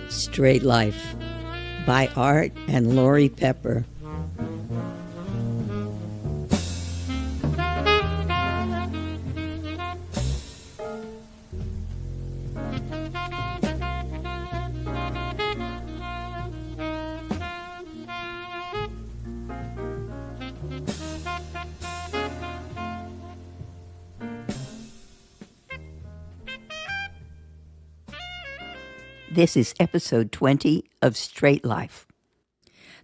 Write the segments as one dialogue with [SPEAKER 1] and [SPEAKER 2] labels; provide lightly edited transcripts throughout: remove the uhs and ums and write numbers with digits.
[SPEAKER 1] Straight Life by Art and Lori Pepper. This is episode 20 of Straight Life.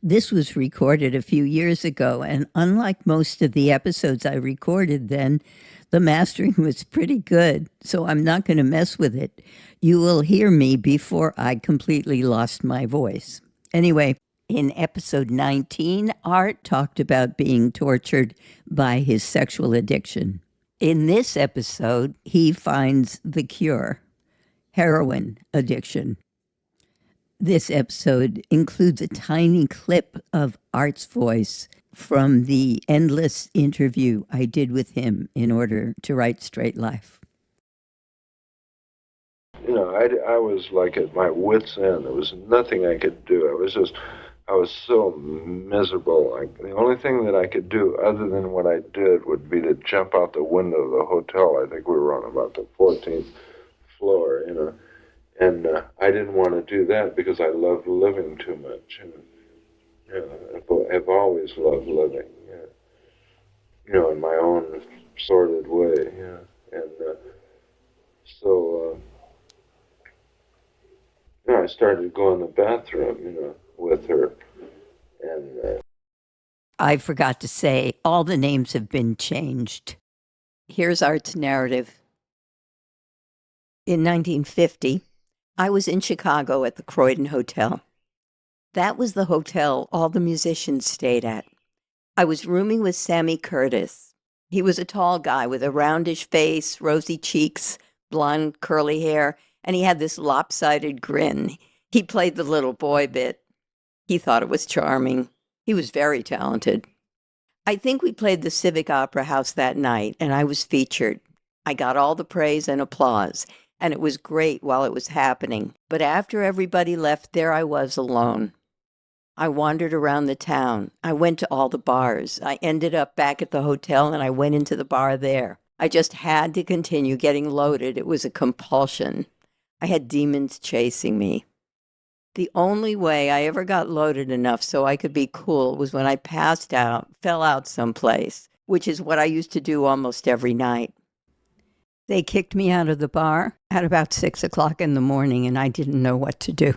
[SPEAKER 1] This was recorded a few years ago, and unlike most of the episodes I recorded then, the mastering was pretty good, so I'm not going to mess with it. You will hear me before I completely lost my voice. Anyway, in episode 19, Art talked about being tortured by his sexual addiction. In this episode, he finds the cure. Heroin addiction. This episode includes a tiny clip of Art's voice from the endless interview I did with him in order to write Straight Life.
[SPEAKER 2] You know, I was like at my wit's end. There was nothing I could do. I was so miserable. The only thing that I could do other than what I did would be to jump out the window of the hotel. I think we were on about the 14th floor, you know. And I didn't want to do that because I loved living too much. I've always loved living, you know, in my own sordid way. And so, you know, I started to go in the bathroom, you know, with her. And
[SPEAKER 1] I forgot to say, all the names have been changed. Here's Art's narrative. In 1950, I was in Chicago at the Croydon Hotel. That was the hotel all the musicians stayed at. I was rooming with Sammy Curtis. He was a tall guy with a roundish face, rosy cheeks, blonde curly hair, and he had this lopsided grin. He played the little boy bit. He thought it was charming. He was very talented. I think we played the Civic Opera House that night, and I was featured. I got all the praise and applause. And it was great while it was happening. But after everybody left, there I was alone. I wandered around the town. I went to all the bars. I ended up back at the hotel, and I went into the bar there. I just had to continue getting loaded. It was a compulsion. I had demons chasing me. The only way I ever got loaded enough so I could be cool was when I passed out, fell out someplace, which is what I used to do almost every night. They kicked me out of the bar at about 6 o'clock in the morning, and I didn't know what to do.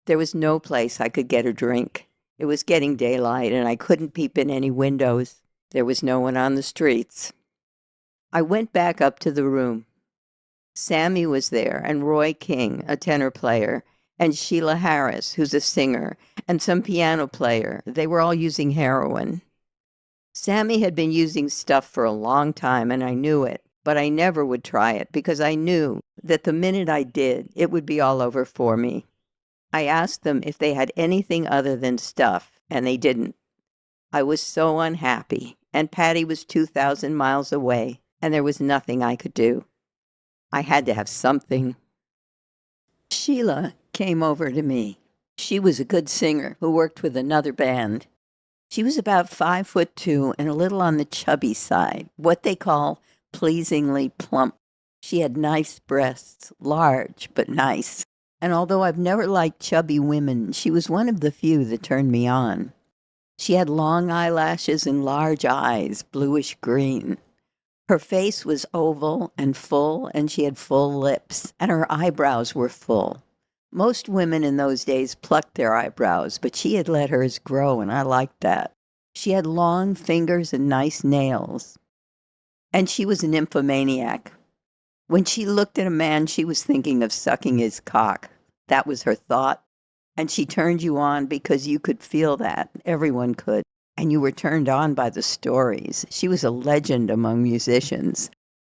[SPEAKER 1] There was no place I could get a drink. It was getting daylight, and I couldn't peep in any windows. There was no one on the streets. I went back up to the room. Sammy was there, and Roy King, a tenor player, and Sheila Harris, who's a singer, and some piano player. They were all using heroin. Sammy had been using stuff for a long time, and I knew it. But I never would try it because I knew that the minute I did, it would be all over for me. I asked them if they had anything other than stuff, and they didn't. I was so unhappy, and Patty was 2,000 miles away, and there was nothing I could do. I had to have something. Sheila came over to me. She was a good singer who worked with another band. She was about 5'2" and a little on the chubby side, what they call pleasingly plump. She had nice breasts, large but nice. And although I've never liked chubby women, she was one of the few that turned me on. She had long eyelashes and large eyes, bluish green. Her face was oval and full, and she had full lips, and her eyebrows were full. Most women in those days plucked their eyebrows, but she had let hers grow, and I liked that. She had long fingers and nice nails. And she was a nymphomaniac. When she looked at a man, she was thinking of sucking his cock. That was her thought. And she turned you on because you could feel that. Everyone could. And you were turned on by the stories. She was a legend among musicians.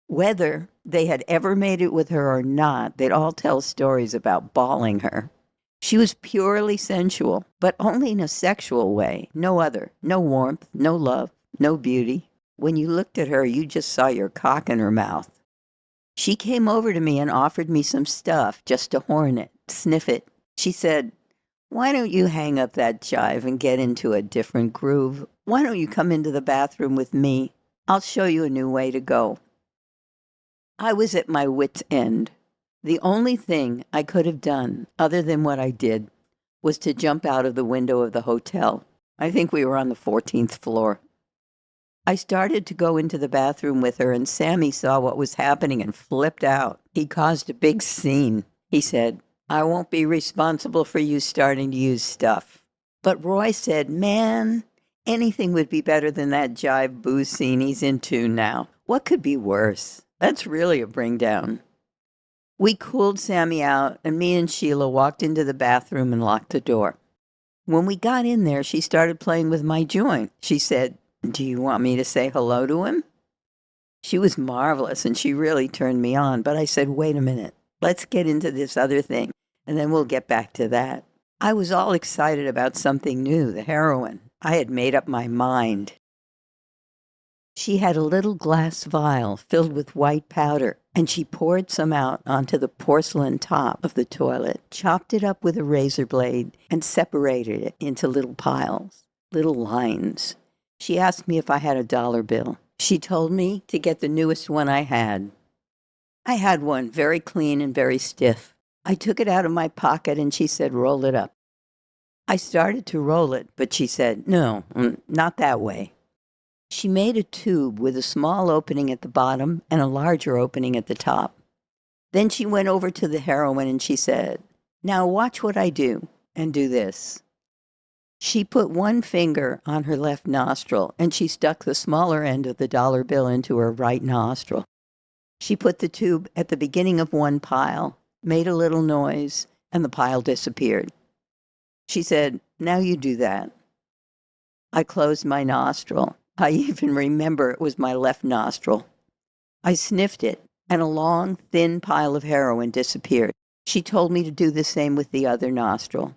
[SPEAKER 1] Whether they had ever made it with her or not, they'd all tell stories about bawling her. She was purely sensual, but only in a sexual way. No other. No warmth, no love, no beauty. When you looked at her, you just saw your cock in her mouth. She came over to me and offered me some stuff just to horn it, sniff it, She said, "Why don't you hang up that jive and get into a different groove? Why don't you come into the bathroom with me? I'll show you a new way to go." I was at my wit's end. The only thing I could have done, other than what I did, was to jump out of the window of the hotel. I think we were on the 14th floor. I started to go into the bathroom with her, and Sammy saw what was happening and flipped out. He caused a big scene. He said, "I won't be responsible for you starting to use stuff." But Roy said, "Man, anything would be better than that jive booze scene he's into now. What could be worse? That's really a bring down." We cooled Sammy out, and me and Sheila walked into the bathroom and locked the door. When we got in there, she started playing with my joint. She said, "Do you want me to say hello to him?" She was marvelous, and she really turned me on. But I said, "Wait a minute. Let's get into this other thing, and then we'll get back to that." I was all excited about something new, the heroin. I had made up my mind. She had a little glass vial filled with white powder, and she poured some out onto the porcelain top of the toilet, chopped it up with a razor blade, and separated it into little piles, little lines. She asked me if I had a dollar bill. She told me to get the newest one I had. I had one, very clean and very stiff. I took it out of my pocket, and she said, "Roll it up." I started to roll it, but she said, "No, not that way." She made a tube with a small opening at the bottom and a larger opening at the top. Then she went over to the heroin and she said, "Now watch what I do, and do this." She put one finger on her left nostril and she stuck the smaller end of the dollar bill into her right nostril. She put the tube at the beginning of one pile, made a little noise, and the pile disappeared. She said, "Now you do that." I closed my nostril. I even remember it was my left nostril. I sniffed it, and a long, thin pile of heroin disappeared. She told me to do the same with the other nostril.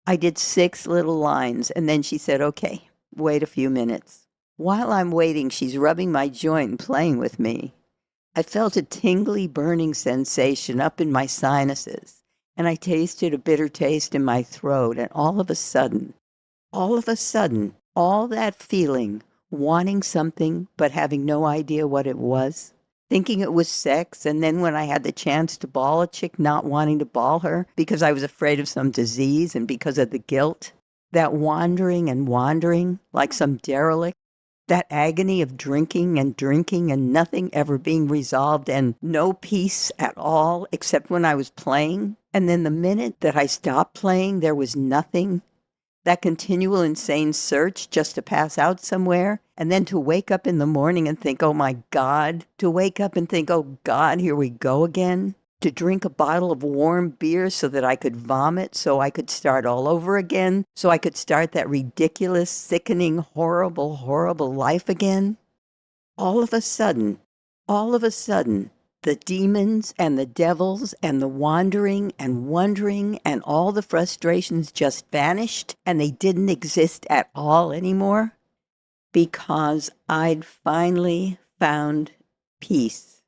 [SPEAKER 1] I did 6 little lines, and then she said, "Okay, wait a few minutes." While I'm waiting, she's rubbing my joint and playing with me. I felt a tingly, burning sensation up in my sinuses, and I tasted a bitter taste in my throat, and all of a sudden, all that feeling, wanting something but having no idea what it was, thinking it was sex, and then when I had the chance to ball a chick, not wanting to ball her because I was afraid of some disease and because of the guilt, that wandering and wandering like some derelict, that agony of drinking and nothing ever being resolved and no peace at all except when I was playing. And then the minute that I stopped playing, there was nothing. That continual insane search just to pass out somewhere, and then to wake up in the morning and think, "Oh my God," to wake up and think, "Oh God, here we go again," to drink a bottle of warm beer so that I could vomit, so I could start all over again, so I could start that ridiculous, sickening, horrible, horrible life again. All of a sudden, the demons and the devils and the wandering and wondering and all the frustrations just vanished and they didn't exist at all anymore because I'd finally found peace.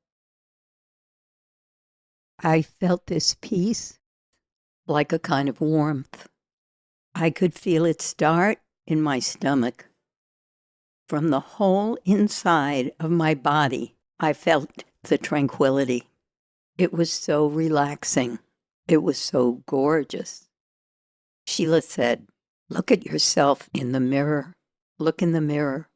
[SPEAKER 1] I felt this peace like a kind of warmth. I could feel it start in my stomach. From the whole inside of my body, I felt the tranquility. It was so relaxing. It was so gorgeous. Sheila said, "Look at yourself in the mirror. Look in the mirror."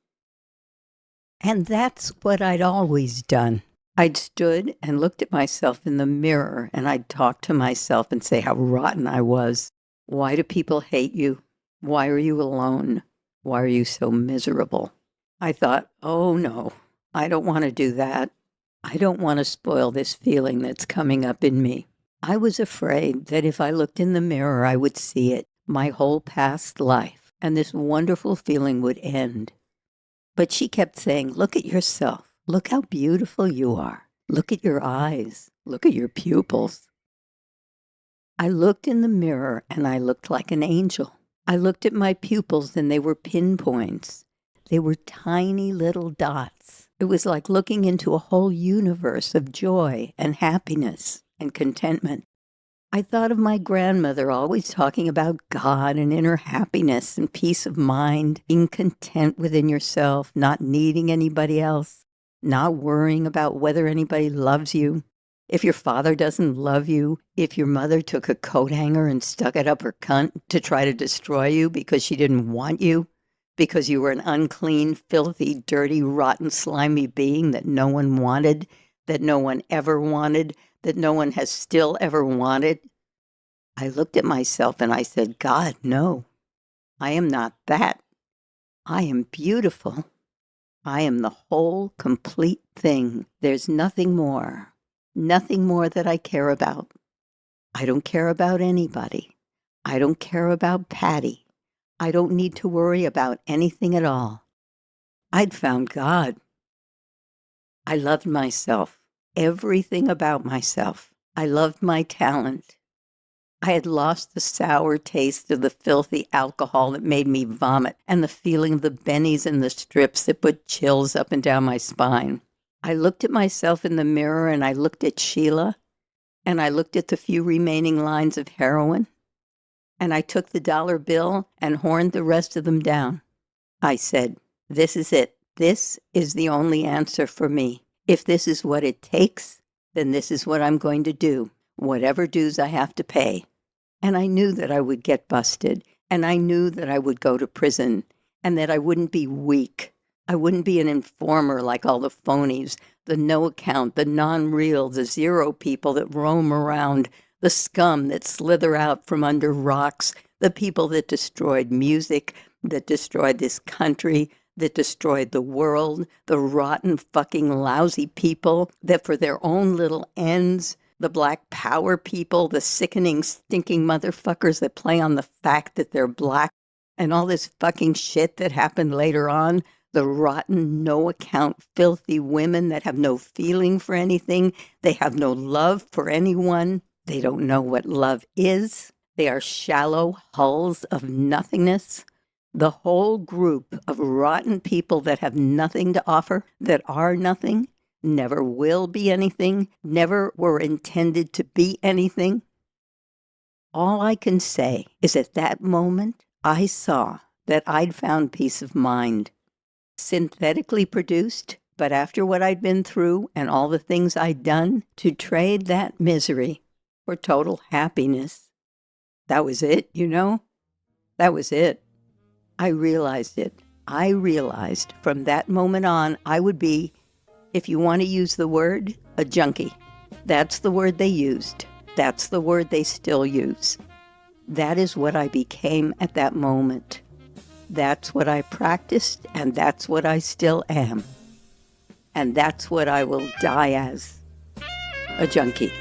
[SPEAKER 1] And that's what I'd always done. I'd stood and looked at myself in the mirror, and I'd talk to myself and say how rotten I was. Why do people hate you? Why are you alone? Why are you so miserable? I thought, oh no, I don't want to do that. I don't want to spoil this feeling that's coming up in me. I was afraid that if I looked in the mirror, I would see it, my whole past life, and this wonderful feeling would end. But she kept saying, "Look at yourself. Look how beautiful you are. Look at your eyes. Look at your pupils." I looked in the mirror and I looked like an angel. I looked at my pupils and they were pinpoints. They were tiny little dots. It was like looking into a whole universe of joy and happiness and contentment. I thought of my grandmother always talking about God and inner happiness and peace of mind, being content within yourself, not needing anybody else, not worrying about whether anybody loves you. If your father doesn't love you, if your mother took a coat hanger and stuck it up her cunt to try to destroy you because she didn't want you, because you were an unclean, filthy, dirty, rotten, slimy being that no one wanted, that no one ever wanted, that no one has still ever wanted. I looked at myself and I said, God, no, I am not that. I am beautiful. I am the whole, complete thing. There's nothing more that I care about. I don't care about anybody. I don't care about Patty. I don't need to worry about anything at all. I'd found God. I loved myself, everything about myself. I loved my talent. I had lost the sour taste of the filthy alcohol that made me vomit and the feeling of the bennies and the strips that put chills up and down my spine. I looked at myself in the mirror and I looked at Sheila and I looked at the few remaining lines of heroin and I took the dollar bill and horned the rest of them down. I said, this is it. This is the only answer for me. If this is what it takes, then this is what I'm going to do, whatever dues I have to pay. And I knew that I would get busted, and I knew that I would go to prison, and that I wouldn't be weak. I wouldn't be an informer like all the phonies, the no account, the non-real, the zero people that roam around, the scum that slither out from under rocks, the people that destroyed music, that destroyed this country, that destroyed the world, the rotten, fucking lousy people that for their own little ends, the black power people, the sickening, stinking motherfuckers that play on the fact that they're black, and all this fucking shit that happened later on, the rotten, no-account, filthy women that have no feeling for anything, they have no love for anyone, they don't know what love is, they are shallow hulls of nothingness. The whole group of rotten people that have nothing to offer, that are nothing, never will be anything, never were intended to be anything. All I can say is at that moment, I saw that I'd found peace of mind. Synthetically produced, but after what I'd been through and all the things I'd done, to trade that misery for total happiness. That was it, you know? That was it. I realized it. I realized from that moment on, I would be, if you want to use the word, a junkie. That's the word they used. That's the word they still use. That is what I became at that moment. That's what I practiced, and that's what I still am. And that's what I will die as, a junkie.